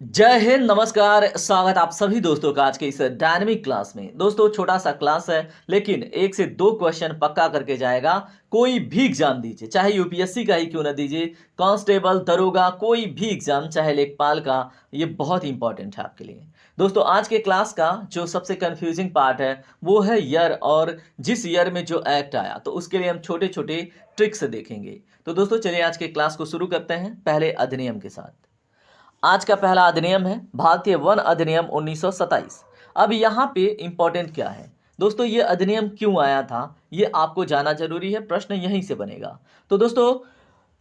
जय हिंद, नमस्कार, स्वागत आप सभी दोस्तों का आज के इस डायनेमिक क्लास में। दोस्तों छोटा सा क्लास है लेकिन 1 से 2 क्वेश्चन पक्का करके जाएगा। कोई भी एग्जाम दीजिए, चाहे यूपीएससी का ही क्यों ना दीजिए, कांस्टेबल, दरोगा, कोई भी एग्जाम, चाहे लेखपाल का, ये बहुत इंपॉर्टेंट है आपके लिए। दोस्तों आज के क्लास का जो सबसे कंफ्यूजिंग पार्ट है वो है ईयर, और जिस ईयर में जो एक्ट आया तो उसके लिए हम छोटे छोटे ट्रिक्स देखेंगे। तो दोस्तों चलिए आज के क्लास को शुरू करते हैं पहले अधिनियम के साथ। आज का पहला अधिनियम है भारतीय वन अधिनियम 1927। अब यहाँ पे इंपॉर्टेंट क्या है दोस्तों, ये अधिनियम क्यों आया था ये आपको जानना जरूरी है, प्रश्न यहीं से बनेगा। तो दोस्तों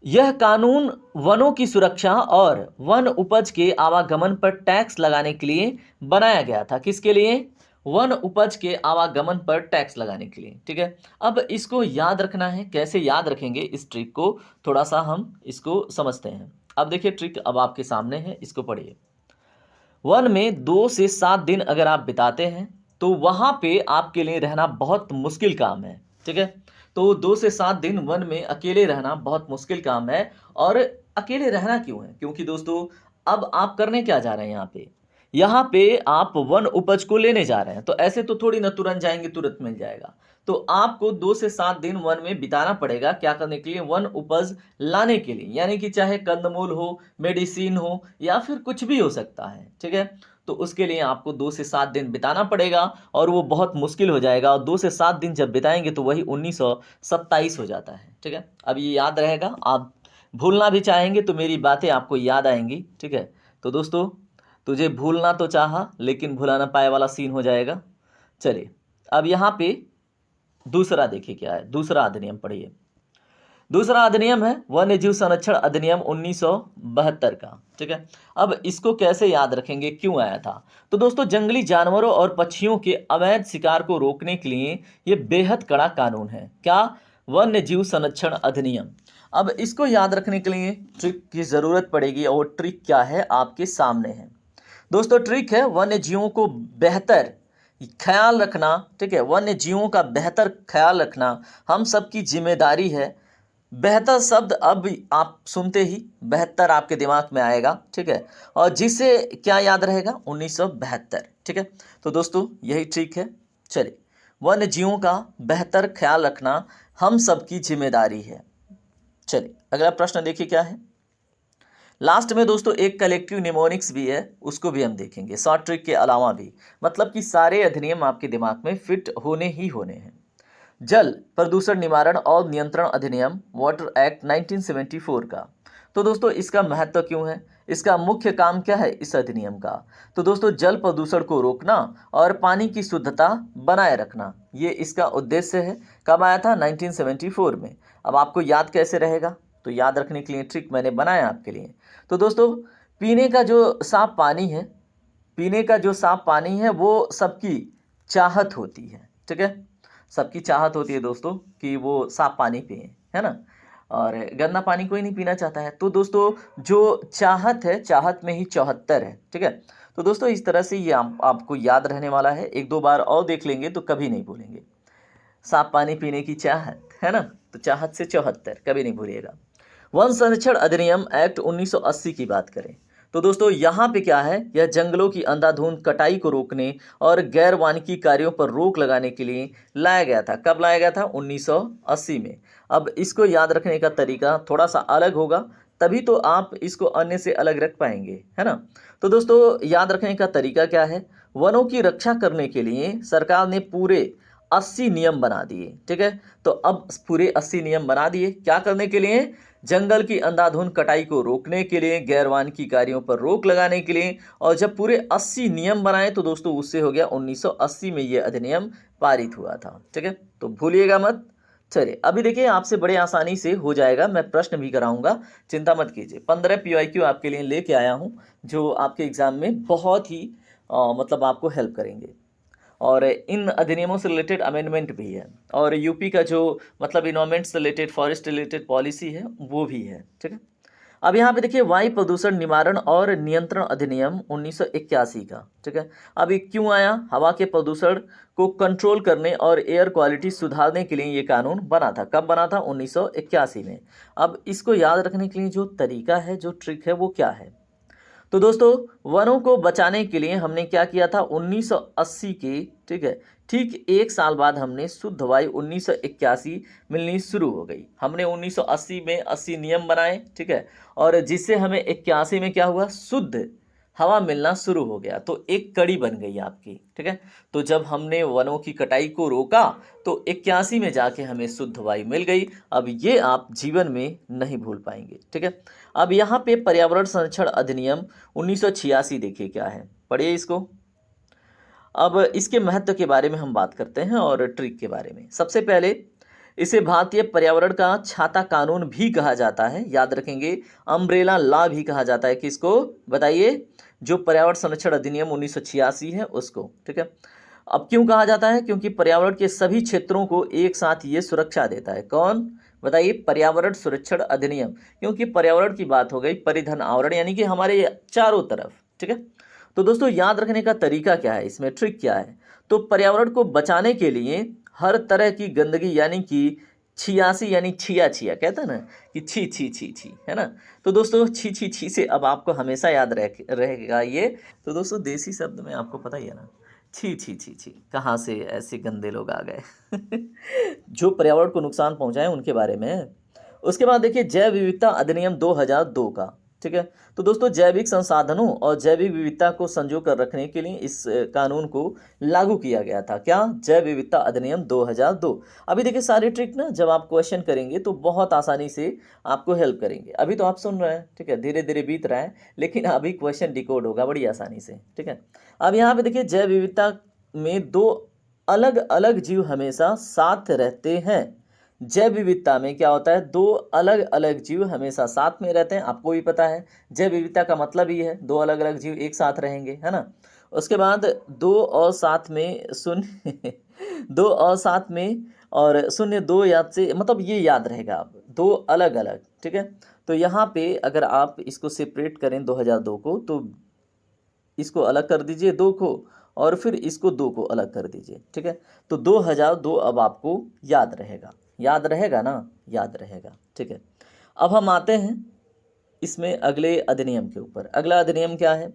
यह कानून वनों की सुरक्षा और वन उपज के आवागमन पर टैक्स लगाने के लिए बनाया गया था। किसके लिए? वन उपज के आवागमन पर टैक्स लगाने के लिए। ठीक है, अब इसको याद रखना है। कैसे याद रखेंगे इस ट्रिक को, थोड़ा सा हम इसको समझते हैं। अब देखिए ट्रिक अब आपके सामने है, इसको पढ़िए। वन में 2 से 7 दिन अगर आप बिताते हैं तो वहां पे आपके लिए रहना बहुत मुश्किल काम है। ठीक है, तो 2 से 7 दिन वन में अकेले रहना बहुत मुश्किल काम है। और अकेले रहना क्यों है? क्योंकि दोस्तों अब आप करने क्या जा रहे हैं यहाँ पे आप वन उपज को लेने जा रहे हैं, तो ऐसे तो थोड़ी ना तुरंत जाएंगे तुरंत मिल जाएगा। तो आपको 2 से 7 दिन वन में बिताना पड़ेगा। क्या करने के लिए? वन उपज लाने के लिए, यानी कि चाहे कंदमूल हो, मेडिसिन हो, या फिर कुछ भी हो सकता है। ठीक है, तो उसके लिए आपको 2 से 7 दिन बिताना पड़ेगा और वो बहुत मुश्किल हो जाएगा। और 2 से 7 दिन जब बिताएंगे तो वही 1927 हो जाता है। ठीक है, अब ये याद रहेगा। आप भूलना भी चाहेंगे तो मेरी बातें आपको याद आएंगी। ठीक है, तो दोस्तों तुझे भूलना तो चाहा लेकिन भुला ना पाए वाला सीन हो जाएगा। चलिए अब यहाँ पे दूसरा देखिए क्या है, दूसरा अधिनियम पढ़िए। दूसरा अधिनियम है वन्य जीव संरक्षण अधिनियम 1972 का। ठीक है, अब इसको कैसे याद रखेंगे, क्यों आया था? तो दोस्तों जंगली जानवरों और पक्षियों के अवैध शिकार को रोकने के लिए ये बेहद कड़ा कानून है। क्या? वन्य जीव संरक्षण अधिनियम। अब इसको याद रखने के लिए ट्रिक की जरूरत पड़ेगी, और ट्रिक क्या है आपके सामने है दोस्तों। ट्रिक है वन्य जीवों को बेहतर ख्याल रखना। ठीक है, वन्य जीवों का बेहतर ख्याल रखना हम सबकी जिम्मेदारी है। बेहतर शब्द अब आप सुनते ही बेहतर आपके दिमाग में आएगा। ठीक है, और जिससे क्या याद रहेगा? 1972। ठीक है, तो दोस्तों यही ट्रिक है। चलिए, वन्य जीवों का बेहतर ख्याल रखना हम सबकी जिम्मेदारी है। चलिए अगला प्रश्न देखिए क्या है। लास्ट में दोस्तों एक कलेक्टिव निमोनिक्स भी है, उसको भी हम देखेंगे शॉर्ट ट्रिक के अलावा भी। मतलब कि सारे अधिनियम आपके दिमाग में फिट होने ही होने हैं। जल प्रदूषण निवारण और नियंत्रण अधिनियम वाटर एक्ट 1974 का। तो दोस्तों इसका महत्व क्यों है, इसका मुख्य काम क्या है इस अधिनियम का? तो दोस्तों जल प्रदूषण को रोकना और पानी की शुद्धता बनाए रखना, ये इसका उद्देश्य है। कब आया था? 1974 में। अब आपको याद कैसे रहेगा? तो याद रखने के लिए ट्रिक मैंने बनाया आपके लिए। तो दोस्तों पीने का जो साफ पानी है, पीने का जो साफ पानी है वो सबकी चाहत होती है। ठीक है, सबकी चाहत होती है दोस्तों कि वो साफ पानी पिए, है ना। और गंदा पानी कोई नहीं पीना चाहता है। तो दोस्तों जो चाहत है, चाहत में ही 74 है। ठीक है, तो दोस्तों इस तरह से ये आपको याद रहने वाला है। 1-2 बार और देख लेंगे तो कभी नहीं भूलेंगे। साफ पानी पीने की चाहत है ना, तो चाहत से 74 कभी नहीं भूलिएगा। वन संरक्षण अधिनियम एक्ट 1980 की बात करें तो दोस्तों यहाँ पे क्या है, यह जंगलों की अंधाधुंध कटाई को रोकने और गैर वानिकी कार्यों पर रोक लगाने के लिए लाया गया था। कब लाया गया था? 1980 में। अब इसको याद रखने का तरीका थोड़ा सा अलग होगा, तभी तो आप इसको अन्य से अलग रख पाएंगे, है ना। तो दोस्तों याद रखने का तरीका क्या है? वनों की रक्षा करने के लिए सरकार ने पूरे 80 नियम बना दिए। ठीक है, तो अब पूरे 80 नियम बना दिए क्या करने के लिए? जंगल की अंधाधुंध कटाई को रोकने के लिए, गैरवानिकी कार्यों पर रोक लगाने के लिए। और जब पूरे 80 नियम बनाए तो दोस्तों उससे हो गया 1980 में ये अधिनियम पारित हुआ था। ठीक है, तो भूलिएगा मत। चलिए अभी देखिए आपसे बड़े आसानी से हो जाएगा, मैं प्रश्न भी कराऊंगा, चिंता मत कीजिए। 15 PYQ आपके लिए लेके आया हूँ जो आपके एग्जाम में बहुत ही मतलब आपको हेल्प करेंगे। और इन अधिनियमों से रिलेटेड अमेंडमेंट भी है, और यूपी का जो मतलब इन्वायरमेंट से रिलेटेड, फॉरेस्ट रिलेटेड पॉलिसी है वो भी है। ठीक है, अब यहाँ पे देखिए वायु प्रदूषण निवारण और नियंत्रण अधिनियम 1981 का। ठीक है, अब ये क्यों आया? हवा के प्रदूषण को कंट्रोल करने और एयर क्वालिटी सुधारने के लिए ये कानून बना था। कब बना था? 1981 में। अब इसको याद रखने के लिए जो तरीका है, जो ट्रिक है वो क्या है? तो दोस्तों वनों को बचाने के लिए हमने क्या किया था 1980 के, ठीक है, ठीक एक साल बाद हमने शुद्ध वायु 1981 मिलनी शुरू हो गई। हमने 1980 में 80 नियम बनाए, ठीक है, और जिससे हमें 81 में क्या हुआ, शुद्ध हवा मिलना शुरू हो गया। तो एक कड़ी बन गई आपकी, ठीक है। तो जब हमने वनों की कटाई को रोका तो 81 में जाके हमें शुद्ध वायु मिल गई। अब ये आप जीवन में नहीं भूल पाएंगे, ठीक है। अब यहाँ पे पर्यावरण संरक्षण अधिनियम 1986 देखिए क्या है, पढ़िए इसको। अब इसके महत्व के बारे में हम बात करते हैं और ट्रिक के बारे में। सबसे पहले इसे भारतीय पर्यावरण का छाता कानून भी कहा जाता है, याद रखेंगे। अम्ब्रेला लॉ भी कहा जाता है, किसको बताइए, जो पर्यावरण संरक्षण अधिनियम 1986 है उसको, ठीक है। अब क्यों कहा जाता है, क्योंकि पर्यावरण के सभी क्षेत्रों को एक साथ ये सुरक्षा देता है। कौन बताइए, पर्यावरण सुरक्षण अधिनियम। क्योंकि पर्यावरण की बात हो गई, परिधन आवरण यानी कि हमारे चारों तरफ, ठीक है। तो दोस्तों याद रखने का तरीका क्या है, इसमें ट्रिक क्या है, तो पर्यावरण को बचाने के लिए हर तरह की गंदगी यानी कि 86 यानी छिया छिया कहते हैं ना कि छी छी छी छी, है ना। तो दोस्तों छी छी छी से अब आपको हमेशा याद रहेगा ये। तो दोस्तों देसी शब्द में आपको पता ही है ना, छी छी छी छी, कहाँ से ऐसे गंदे लोग आ गए जो पर्यावरण को नुकसान पहुंचाए उनके बारे में। उसके बाद देखिए जैव विविधता अधिनियम 2002 का, ठीक है। तो दोस्तों जैविक संसाधनों और जैविक विविधता को संजो कर रखने के लिए इस कानून को लागू किया गया था। क्या, जैव विविधता अधिनियम 2002। अभी देखिए सारी ट्रिक ना जब आप क्वेश्चन करेंगे तो बहुत आसानी से आपको हेल्प करेंगे। अभी तो आप सुन रहे हैं, ठीक है, धीरे धीरे बीत रहा है, लेकिन अभी क्वेश्चन डिकोड होगा बड़ी आसानी से, ठीक है। अब यहाँ पे देखिए जैव विविधता में दो अलग अलग जीव हमेशा साथ रहते हैं। जैव विविधता में क्या होता है, दो अलग अलग जीव हमेशा साथ में रहते हैं, आपको भी पता है। जैव विविधता का मतलब ही है दो अलग अलग जीव एक साथ रहेंगे, है ना। उसके बाद दो और साथ में शून्य दो और साथ में और शून्य, दो याद से मतलब ये याद रहेगा आप, दो अलग अलग, ठीक है। तो यहाँ पे अगर आप इसको सेपरेट करें 2002 को, तो इसको अलग कर दीजिए दो को, और फिर इसको दो को अलग कर दीजिए, ठीक है। तो 2002 अब आपको याद रहेगा, याद रहेगा ना, याद रहेगा, ठीक है। अब हम आते हैं इसमें अगले अधिनियम के ऊपर। अगला अधिनियम क्या है,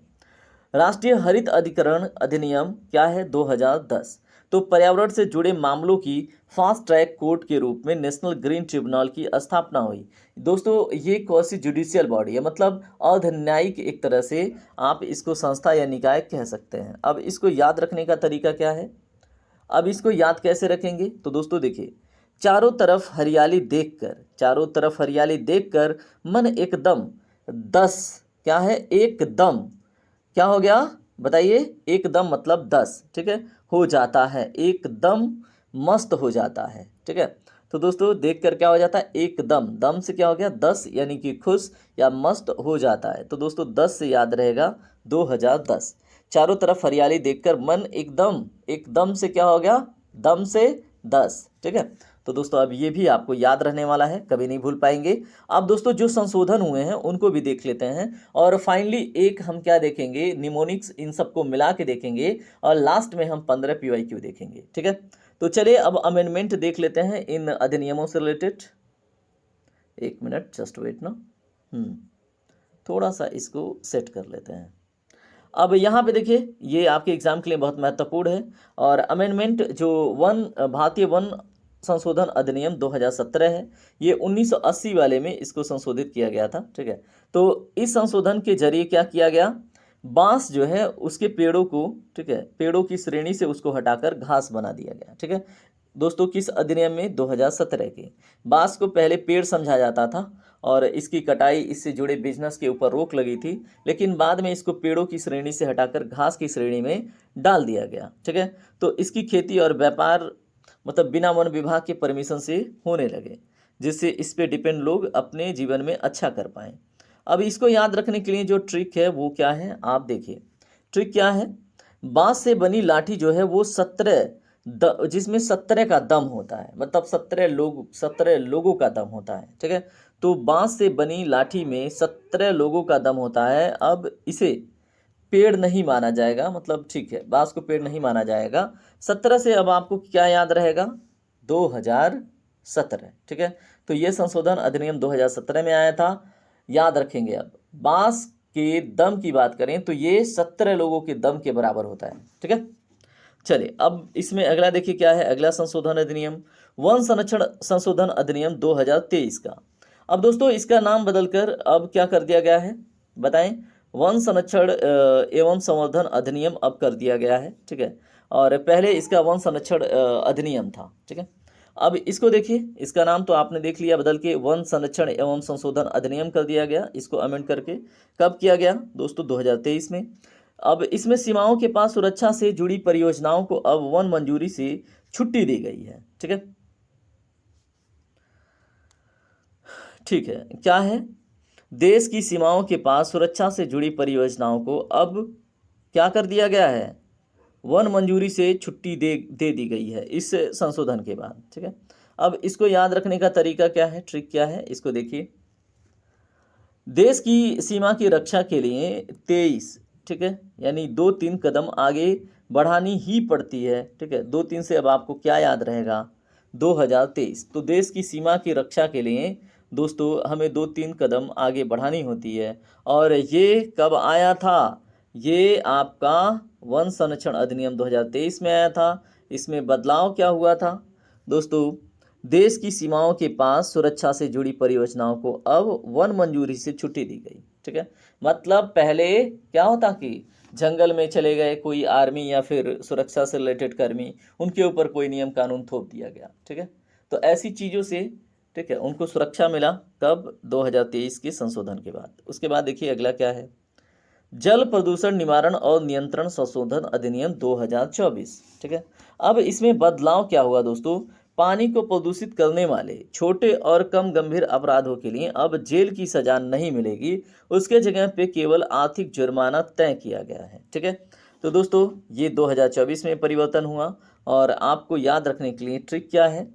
राष्ट्रीय हरित अधिकरण अधिनियम क्या है 2010। तो पर्यावरण से जुड़े मामलों की फास्ट ट्रैक कोर्ट के रूप में नेशनल ग्रीन ट्रिब्यूनल की स्थापना हुई। दोस्तों ये कौन सी जुडिशियल बॉडी है, मतलब अर्ध न्यायिक एक तरह से आप इसको संस्था या निकाय कह सकते हैं। अब इसको याद रखने का तरीका क्या है, अब इसको याद कैसे रखेंगे, तो दोस्तों देखिए चारों तरफ हरियाली देखकर, चारों तरफ हरियाली देखकर मन एकदम 10, क्या है, एकदम, क्या हो गया बताइए, एकदम मतलब 10, ठीक है, हो जाता है, एकदम मस्त हो जाता है, ठीक है। तो दोस्तों देखकर क्या हो जाता है, एकदम, दम से क्या हो गया 10 यानी कि खुश या मस्त हो जाता है। तो दोस्तों 10 से याद रहेगा 2010। चारों तरफ हरियाली देखकर मन एकदम, एकदम से क्या हो गया, दम से 10, ठीक है। तो दोस्तों अब ये भी आपको याद रहने वाला है, कभी नहीं भूल पाएंगे। अब दोस्तों जो संशोधन हुए हैं उनको भी देख लेते हैं, और फाइनली एक हम क्या देखेंगे, निमोनिक्स, इन सबको मिला के देखेंगे, और लास्ट में हम 15 PYQ देखेंगे, ठीक है। तो चलिए अब अमेंडमेंट देख लेते हैं इन अधिनियमों से रिलेटेड। एक मिनट जस्ट वेट ना, थोड़ा सा इसको सेट कर लेते हैं। अब यहाँ पे देखिए ये आपके एग्जाम के लिए बहुत महत्वपूर्ण है, और अमेंडमेंट जो भारतीय वन संशोधन अधिनियम 2017 है, ये 1980 वाले में इसको संशोधित किया गया था, ठीक है। तो इस संशोधन के जरिए क्या किया गया, बांस जो है उसके पेड़ों को, ठीक है, पेड़ों की श्रेणी से उसको हटाकर घास बना दिया गया, ठीक है। दोस्तों किस अधिनियम में, 2017 के। बांस को पहले पेड़ समझा जाता था और इसकी कटाई, इससे जुड़े बिजनेस के ऊपर रोक लगी थी, लेकिन बाद में इसको पेड़ों की श्रेणी से हटाकर घास की श्रेणी में डाल दिया गया, ठीक है। तो इसकी खेती और व्यापार मतलब बिना वन विभाग के परमिशन से होने लगे, जिससे इस पे डिपेंड लोग अपने जीवन में अच्छा कर पाएँ। अब इसको याद रखने के लिए जो ट्रिक है वो क्या है, आप देखिए ट्रिक क्या है, बांस से बनी लाठी जो है वो 17 जिसमें 17 का दम होता है, मतलब 17 लोगों का दम होता है, ठीक है। तो बांस से बनी लाठी में 17 लोगों का दम होता है। अब इसे पेड़ नहीं माना जाएगा, मतलब ठीक है बांस को पेड़ नहीं माना जाएगा। 17 से अब आपको क्या याद रहेगा, 2017, ठीक है। तो ये संशोधन अधिनियम 2017 में आया था, याद रखेंगे। अब बांस के दम की बात करें तो ये 17 लोगों के दम के बराबर होता है। ठीक है, चलिए अब इसमें अगला देखिए क्या है। अगला संशोधन अधिनियम वन संरक्षण संशोधन अधिनियम 2023 का। अब दोस्तों इसका नाम बदलकर अब क्या कर दिया गया है बताएं, वन संरक्षण एवं संवर्धन अधिनियम अब कर दिया गया है। ठीक है, और पहले इसका वन संरक्षण अधिनियम था। ठीक है, अब इसको देखिए, इसका नाम तो आपने देख लिया बदल के वन संरक्षण एवं संशोधन अधिनियम कर दिया गया। इसको अमेंड करके कब किया गया दोस्तों, 2023 में। अब इसमें सीमाओं के पास सुरक्षा से जुड़ी परियोजनाओं को अब वन मंजूरी से छुट्टी दी गई है। ठीक है, ठीक है, क्या है, देश की सीमाओं के पास सुरक्षा से जुड़ी परियोजनाओं को अब क्या कर दिया गया है, वन मंजूरी से छुट्टी दे दी गई है इस संशोधन के बाद। ठीक है, अब इसको याद रखने का तरीका क्या है, ट्रिक क्या है, इसको देखिए। देश की सीमा की रक्षा के लिए 23, ठीक है, यानी 2-3 कदम आगे बढ़ानी ही पड़ती है। ठीक है, 2-3 से अब आपको क्या याद रहेगा, 2023। तो देश की सीमा की रक्षा के लिए दोस्तों हमें 2-3 कदम आगे बढ़ानी होती है। और ये कब आया था, ये आपका वन संरक्षण अधिनियम 2023 में आया था। इसमें बदलाव क्या हुआ था दोस्तों, देश की सीमाओं के पास सुरक्षा से जुड़ी परियोजनाओं को अब वन मंजूरी से छुट्टी दी गई। ठीक है, मतलब पहले क्या होता कि जंगल में चले गए कोई आर्मी या फिर सुरक्षा से रिलेटेड कर्मी, उनके ऊपर कोई नियम कानून थोप दिया गया। ठीक है, तो ऐसी चीज़ों से ठीक है उनको सुरक्षा मिला कब, 2023 के संशोधन के बाद। उसके बाद देखिए अगला क्या है, जल प्रदूषण निवारण और नियंत्रण संशोधन अधिनियम 2024। ठीक है, अब इसमें बदलाव क्या हुआ दोस्तों, पानी को प्रदूषित करने वाले छोटे और कम गंभीर अपराधों के लिए अब जेल की सजा नहीं मिलेगी, उसके जगह पे केवल आर्थिक जुर्माना तय किया गया है। ठीक है, तो दोस्तों ये 2024 में परिवर्तन हुआ। और आपको याद रखने के लिए ट्रिक क्या है,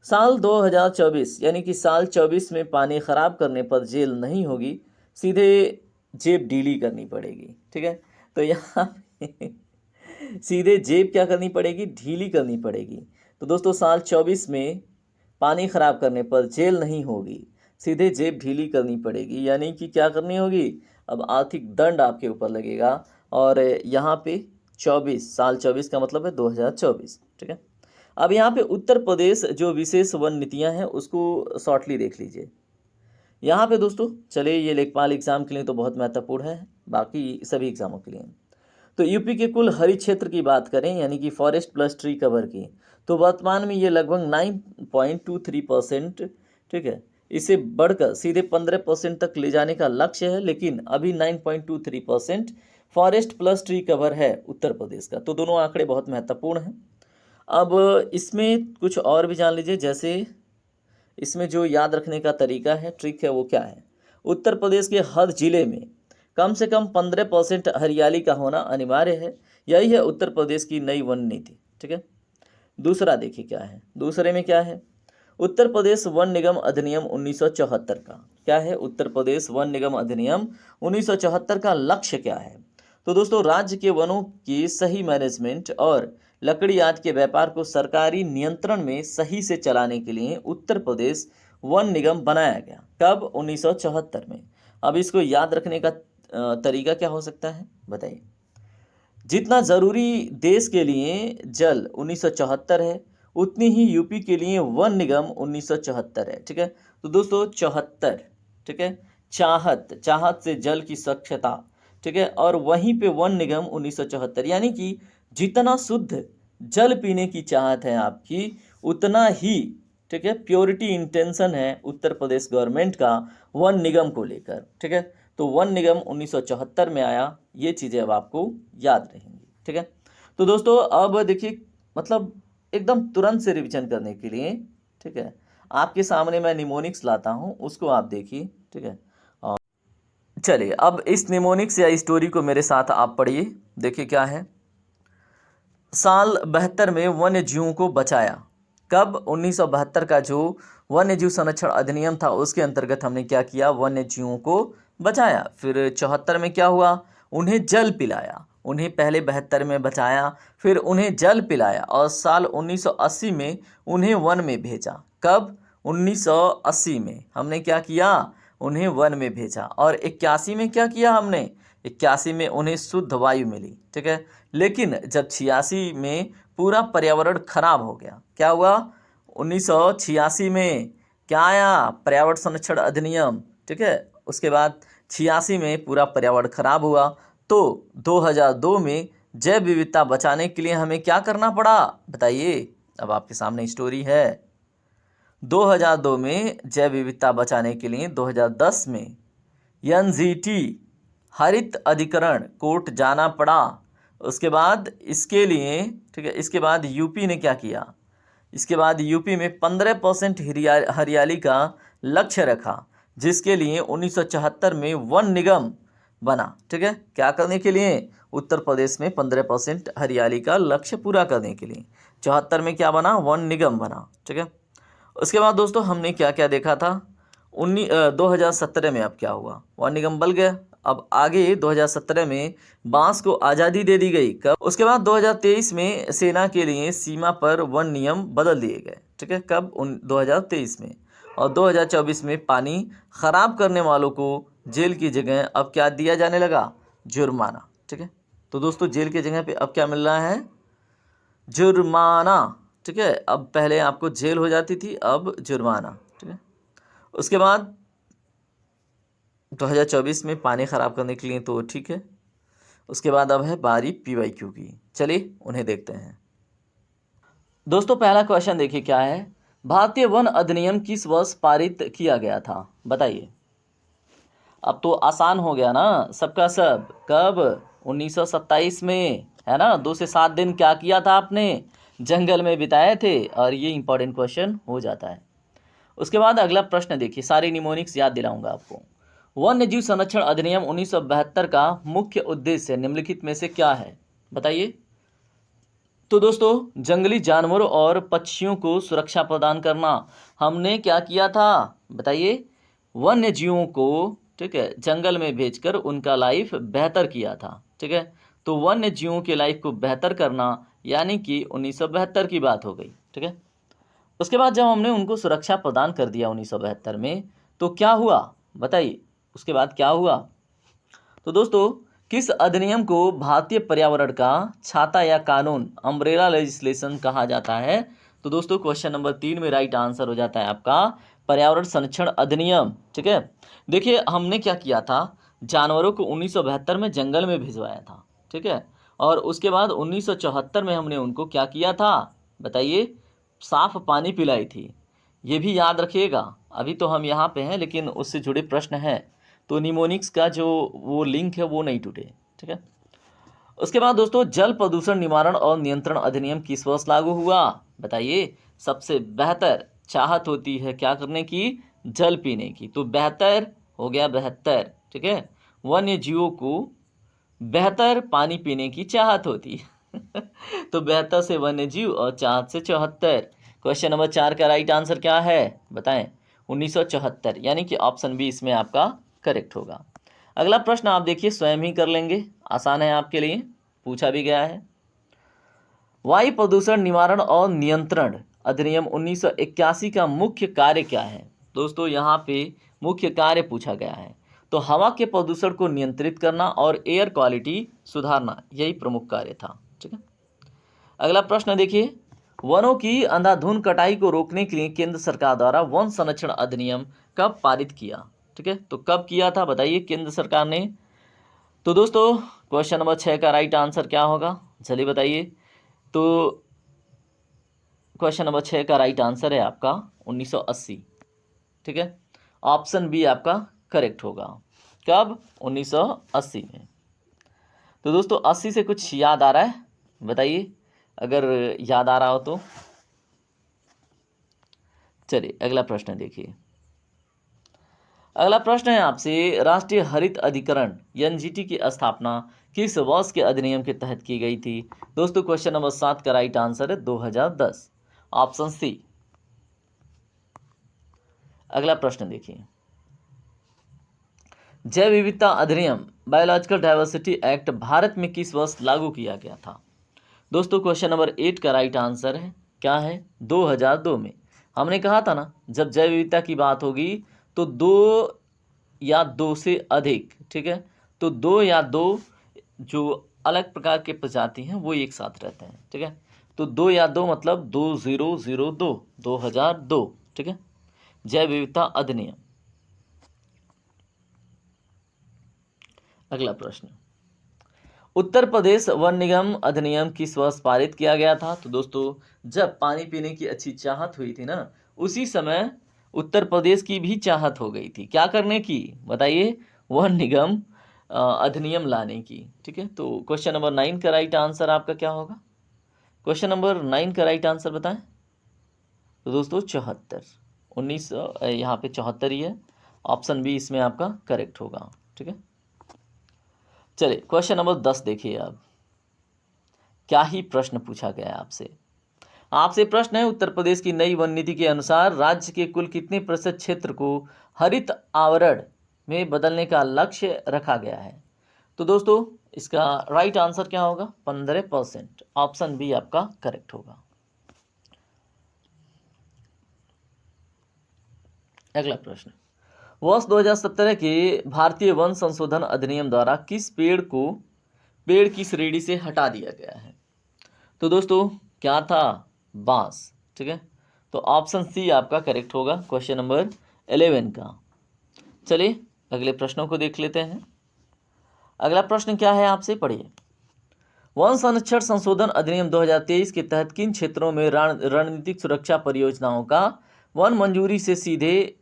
साल 2024 यानी कि साल 24 में पानी खराब करने पर जेल नहीं होगी, सीधे जेब ढीली करनी पड़ेगी। ठीक है, तो यहाँ सीधे जेब क्या करनी पड़ेगी, ढीली करनी पड़ेगी। तो दोस्तों साल 24 में पानी खराब करने पर जेल नहीं होगी, सीधे जेब ढीली करनी पड़ेगी, यानी कि क्या करनी होगी, अब आर्थिक दंड आपके ऊपर लगेगा। और यहाँ पे 24, साल 24 का मतलब है 2024। ठीक है, अब यहाँ पे उत्तर प्रदेश जो विशेष वन नीतियाँ हैं उसको शॉर्टली देख लीजिए। यहाँ पे दोस्तों चलिए ये लेखपाल एग्जाम के लिए तो बहुत महत्वपूर्ण है, बाकी सभी एग्जामों के लिए। तो यूपी के कुल हरित क्षेत्र की बात करें यानी कि फॉरेस्ट प्लस ट्री कवर की, तो वर्तमान में ये लगभग 9.23%। ठीक है, इसे बढ़कर सीधे 15% तक ले जाने का लक्ष्य है, लेकिन अभी 9.23% फॉरेस्ट प्लस ट्री कवर है उत्तर प्रदेश का। तो दोनों आंकड़े बहुत महत्वपूर्ण हैं। अब इसमें कुछ और भी जान लीजिए, जैसे इसमें जो याद रखने का तरीका है, ट्रिक है, वो क्या है, उत्तर प्रदेश के हर जिले में कम से कम 15% हरियाली का होना अनिवार्य है। यही है उत्तर प्रदेश की नई वन नीति। ठीक है, दूसरा देखिए क्या है, दूसरे में क्या है, उत्तर प्रदेश वन निगम अधिनियम 1974 का क्या है, उत्तर प्रदेश वन निगम अधिनियम 1974 का लक्ष्य क्या है। तो दोस्तों राज्य के वनों की सही मैनेजमेंट और लकड़ी आदि के व्यापार को सरकारी नियंत्रण में सही से चलाने के लिए उत्तर प्रदेश वन निगम बनाया गया कब, 1974 में। अब इसको याद रखने का तरीका क्या हो सकता है बताइए, जितना ज़रूरी देश के लिए जल 1974 है, उतनी ही यूपी के लिए वन निगम 1974 है। ठीक है, तो दोस्तों 74, ठीक है, चाहत से जल की स्वच्छता। ठीक है, और वहीं पे वन निगम 1974, यानी कि जितना शुद्ध जल पीने की चाहत है आपकी, उतना ही ठीक है प्योरिटी इंटेंशन है उत्तर प्रदेश गवर्नमेंट का वन निगम को लेकर। ठीक है, तो वन निगम 1974 में आया, ये चीज़ें अब आपको याद रहेंगी। ठीक है, तो दोस्तों अब देखिए मतलब एकदम तुरंत से रिवीजन करने के लिए ठीक है आपके सामने मैं निमोनिक्स लाता हूँ, उसको आप देखिए। ठीक है, और चलिए अब इस निमोनिक्स या स्टोरी को मेरे साथ आप पढ़िए। देखिए क्या है, साल 72 में वन्य जीवों को बचाया कब, 1972 का जो वन्य जीव संरक्षण अधिनियम था उसके अंतर्गत हमने क्या किया, वन्य जीवों को बचाया। फिर 74 में क्या हुआ, उन्हें जल पिलाया, उन्हें पहले 72 में बचाया, फिर उन्हें जल पिलाया, और साल 1980 में उन्हें वन में भेजा। कब, 1980 में हमने क्या किया, उन्हें वन में भेजा। और 81 में क्या किया हमने, 81 में उन्हें शुद्ध वायु मिली, ठीक है। लेकिन जब 86 में पूरा पर्यावरण खराब हो गया, क्या हुआ, 1986 में क्या आया, पर्यावरण संरक्षण अधिनियम, ठीक है। उसके बाद 86 में पूरा पर्यावरण खराब हुआ, तो 2002 में जैव विविधता बचाने के लिए हमें क्या करना पड़ा, बताइए। अब आपके सामने स्टोरी है। 2002 में जैव विविधता बचाने के लिए 2010 में एनजीटी हरित अधिकरण कोर्ट जाना पड़ा। उसके बाद इसके लिए, ठीक है, इसके बाद यूपी ने क्या किया, इसके बाद यूपी में 15% हरियाली का लक्ष्य रखा, जिसके लिए 1974 में वन निगम बना, ठीक है। क्या करने के लिए, उत्तर प्रदेश में 15% हरियाली का लक्ष्य पूरा करने के लिए 74 में क्या बना, वन निगम बना, ठीक है। उसके बाद दोस्तों हमने क्या क्या देखा था, 2017 में अब क्या हुआ, वन निगम बन गया। अब आगे 2017 में बांस को आज़ादी दे दी गई, कब, उसके बाद 2023 में सेना के लिए सीमा पर वन नियम बदल दिए गए, ठीक है, कब, 2023 में। और 2024 में पानी खराब करने वालों को जेल की जगह अब क्या दिया जाने लगा, जुर्माना, ठीक है। तो दोस्तों जेल की जगह पे अब क्या मिल रहा है, जुर्माना, ठीक है। अब पहले आपको जेल हो जाती थी, अब जुर्माना, ठीक है। उसके बाद 2024 में पानी ख़राब करने के लिए, तो ठीक है। उसके बाद अब है बारी PYQ की, चलिए उन्हें देखते हैं। दोस्तों पहला क्वेश्चन देखिए क्या है, भारतीय वन अधिनियम किस वर्ष पारित किया गया था, बताइए। अब तो आसान हो गया ना सबका सब, कब, 1927 में, है ना। 2 से 7 दिन क्या किया था आपने, जंगल में बिताए थे, और ये इंपॉर्टेंट क्वेश्चन हो जाता है। उसके बाद अगला प्रश्न देखिए, सारे निमोनिक्स याद दिलाऊंगा आपको। वन्य जीव संरक्षण अधिनियम 1972 का मुख्य उद्देश्य निम्नलिखित में से क्या है, बताइए। तो दोस्तों जंगली जानवरों और पक्षियों को सुरक्षा प्रदान करना। हमने क्या किया था, बताइए, वन्य जीवों को, ठीक है, जंगल में भेजकर उनका लाइफ बेहतर किया था, ठीक है। तो वन्य जीवों के लाइफ को बेहतर करना, यानी कि 1972 की बात हो गई, ठीक है। उसके बाद जब हमने उनको सुरक्षा प्रदान कर दिया 1972 में, तो क्या हुआ, बताइए। उसके बाद क्या हुआ, तो दोस्तों किस अधिनियम को भारतीय पर्यावरण का छाता या कानून, अम्ब्रेला लेजिस्लेशन कहा जाता है। तो दोस्तों क्वेश्चन नंबर 3 में राइट आंसर हो जाता है आपका पर्यावरण संरक्षण अधिनियम, ठीक है। देखिए हमने क्या किया था, जानवरों को 1972 में जंगल में भिजवाया था, ठीक है। और उसके बाद 1974 में हमने उनको क्या किया था, बताइए, साफ पानी पिलाई थी। ये भी याद रखिएगा, अभी तो हम यहाँ पे हैं लेकिन उससे जुड़े प्रश्न हैं, तो निमोनिक्स का जो वो लिंक है वो नहीं टूटे, ठीक है। उसके बाद दोस्तों जल प्रदूषण निवारण और नियंत्रण अधिनियम किस वर्ष लागू हुआ, बताइए। सबसे बेहतर चाहत होती है क्या करने की, जल पीने की, तो बेहतर हो गया 72, ठीक है। वन्य जीवों को बेहतर पानी पीने की चाहत होती है तो बेहतर से वन्य जीव और चाहत से 74। क्वेश्चन नंबर 4 का राइट आंसर क्या है, बताएं, 1974, यानी कि ऑप्शन बी इसमें आपका करेक्ट होगा। अगला प्रश्न आप देखिए, स्वयं ही कर लेंगे, आसान है आपके लिए, पूछा भी गया है। वायु प्रदूषण निवारण और नियंत्रण अधिनियम 1981 का मुख्य कार्य क्या है। दोस्तों यहाँ पे मुख्य कार्य पूछा गया है, तो हवा के प्रदूषण को नियंत्रित करना और एयर क्वालिटी सुधारना, यही प्रमुख कार्य था, ठीक है। अगला प्रश्न देखिए, वनों की अंधाधुंध कटाई को रोकने के लिए केंद्र सरकार द्वारा वन संरक्षण अधिनियम कब पारित किया, ठीक है। तो कब किया था, बताइए, केंद्र सरकार ने। तो दोस्तों क्वेश्चन नंबर 6 का राइट आंसर क्या होगा, चलिए बताइए। तो क्वेश्चन नंबर 6 का राइट आंसर है आपका 1980, ठीक है। ऑप्शन बी आपका करेक्ट होगा, कब, 1980 में। तो दोस्तों 80 से कुछ याद आ रहा है, बताइए, अगर याद आ रहा हो तो। चलिए अगला प्रश्न देखिए। अगला प्रश्न है आपसे, राष्ट्रीय हरित अधिकरण एनजीटी की स्थापना किस वर्ष के अधिनियम के तहत की गई थी। दोस्तों क्वेश्चन नंबर 7 का राइट आंसर है 2010, ऑप्शन सी। अगला प्रश्न देखिए, जैव विविधता अधिनियम बायोलॉजिकल डाइवर्सिटी एक्ट भारत में किस वर्ष लागू किया गया था। दोस्तों क्वेश्चन नंबर 8 का राइट आंसर है क्या है, 2002 में। हमने कहा था ना जब जैव विविधता की बात होगी तो 2 या दो से अधिक, ठीक है। तो दो या दो जो अलग प्रकार के प्रजाति हैं वो एक साथ रहते हैं, ठीक है। तो दो या दो मतलब 2002, 2002, ठीक है। जैव विविधता अधिनियम। अगला प्रश्न, उत्तर प्रदेश वन निगम अधिनियम किस वर्ष पारित किया गया था? तो दोस्तों, जब पानी पीने की अच्छी चाहत हुई थी ना, उसी समय उत्तर प्रदेश की भी चाहत हो गई थी। क्या करने की? बताइए। वन निगम अधिनियम लाने की, ठीक है। तो क्वेश्चन नंबर 9 का राइट आंसर आपका क्या होगा? क्वेश्चन नंबर 9 का राइट आंसर बताएं। तो दोस्तों 74, 1900 यहाँ पे 74 ही है। ऑप्शन बी इसमें आपका करेक्ट होगा, ठीक है। चलिए क्वेश्चन नंबर 10 देखिए आप, क्या ही प्रश्न पूछा गया है आपसे। आपसे प्रश्न है, उत्तर प्रदेश की नई वन नीति के अनुसार राज्य के कुल कितने प्रतिशत क्षेत्र को हरित आवरण में बदलने का लक्ष्य रखा गया है? तो दोस्तों इसका राइट आंसर क्या होगा? 15%। ऑप्शन बी आपका करेक्ट होगा। अगला प्रश्न, वर्ष 2017 के भारतीय वन संशोधन अधिनियम द्वारा किस पेड़ की श्रेणी से हटा दिया गया है? तो दोस्तों क्या था? बांस, ठीक है। तो ऑप्शन सी आपका करेक्ट होगा क्वेश्चन नंबर 11 का। चलिए अगले प्रश्नों को देख लेते हैं। अगला प्रश्न क्या है आपसे, पढ़िए। वन संरक्षण संशोधन अधिनियम 2023 के तहत किन क्षेत्रों में रणनीतिक सुरक्षा परियोजनाओं का वन मंजूरी से सीधे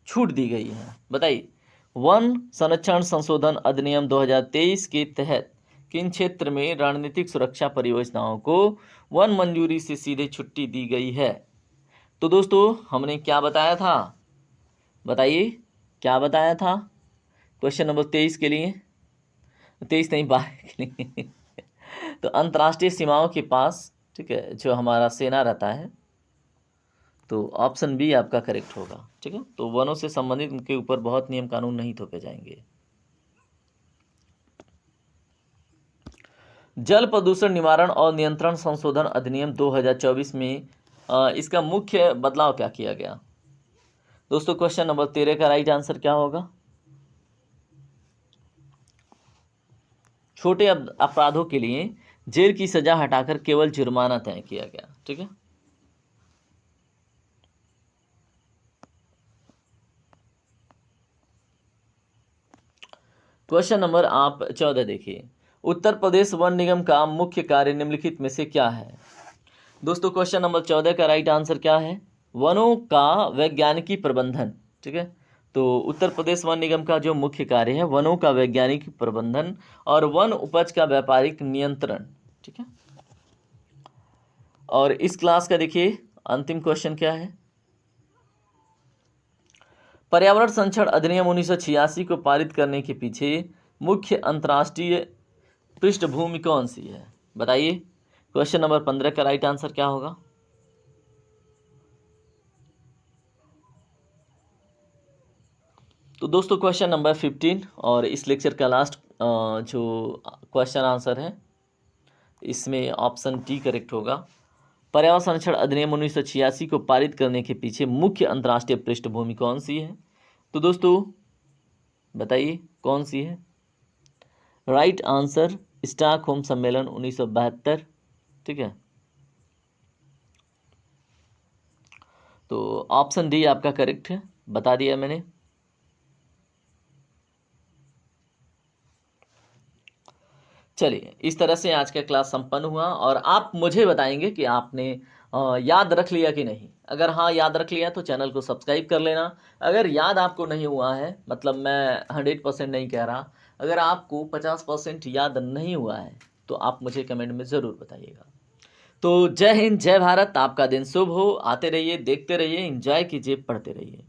छूट दी गई है? बताइए। वन संरक्षण संशोधन अधिनियम 2023 के तहत किन क्षेत्र में रणनीतिक सुरक्षा परियोजनाओं को वन मंजूरी से सीधे छुट्टी दी गई है? तो दोस्तों हमने क्या बताया था? बताइए क्या बताया था क्वेश्चन नंबर 23 के लिए? 23 नहीं, 12 के लिए। तो अंतर्राष्ट्रीय सीमाओं के पास, ठीक है, जो हमारा सेना रहता है, तो ऑप्शन बी आपका करेक्ट होगा, ठीक है। तो वनों से संबंधित उनके ऊपर बहुत नियम कानून नहीं थोपे जाएंगे। जल प्रदूषण निवारण और नियंत्रण संशोधन अधिनियम 2024 में इसका मुख्य बदलाव क्या किया गया? दोस्तों क्वेश्चन नंबर 13 का राइट आंसर क्या होगा? छोटे अपराधों के लिए जेल की सजा हटाकर केवल जुर्माना तय किया गया, ठीक है। क्वेश्चन नंबर आप 14 देखिए, उत्तर प्रदेश वन निगम का मुख्य कार्य निम्नलिखित में से क्या है? दोस्तों क्वेश्चन नंबर 14 का राइट आंसर क्या है? वनों का वैज्ञानिकी प्रबंधन, ठीक है। तो उत्तर प्रदेश वन निगम का जो मुख्य कार्य है वनों का वैज्ञानिक प्रबंधन और वन उपज का व्यापारिक नियंत्रण, ठीक है। और इस क्लास का देखिए अंतिम क्वेश्चन क्या है? पर्यावरण संरक्षण अधिनियम 1986 को पारित करने के पीछे मुख्य अंतर्राष्ट्रीय पृष्ठभूमि कौन सी है? बताइए। क्वेश्चन नंबर 15 का राइट आंसर क्या होगा? तो दोस्तों क्वेश्चन नंबर 15 और इस लेक्चर का लास्ट जो क्वेश्चन आंसर है इसमें ऑप्शन डी करेक्ट होगा। पर्यावरण संरक्षण अधिनियम 1986 को पारित करने के पीछे मुख्य अंतर्राष्ट्रीय पृष्ठभूमि कौन सी है? तो दोस्तों बताइए कौन सी है? राइट आंसर स्टॉकहोम सम्मेलन 1972, ठीक है। तो ऑप्शन डी आपका करेक्ट है, बता दिया मैंने। चलिए इस तरह से आज का क्लास संपन्न हुआ और आप मुझे बताएंगे कि आपने याद रख लिया कि नहीं। अगर हाँ याद रख लिया तो चैनल को सब्सक्राइब कर लेना। अगर याद आपको नहीं हुआ है, मतलब मैं 100% नहीं कह रहा, अगर आपको 50% याद नहीं हुआ है तो आप मुझे कमेंट में ज़रूर बताइएगा। तो जय हिंद, जय भारत, आपका दिन शुभ हो। आते रहिए, देखते रहिए, एंजॉय कीजिए, पढ़ते रहिए।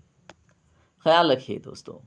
ख्याल रखिए दोस्तों।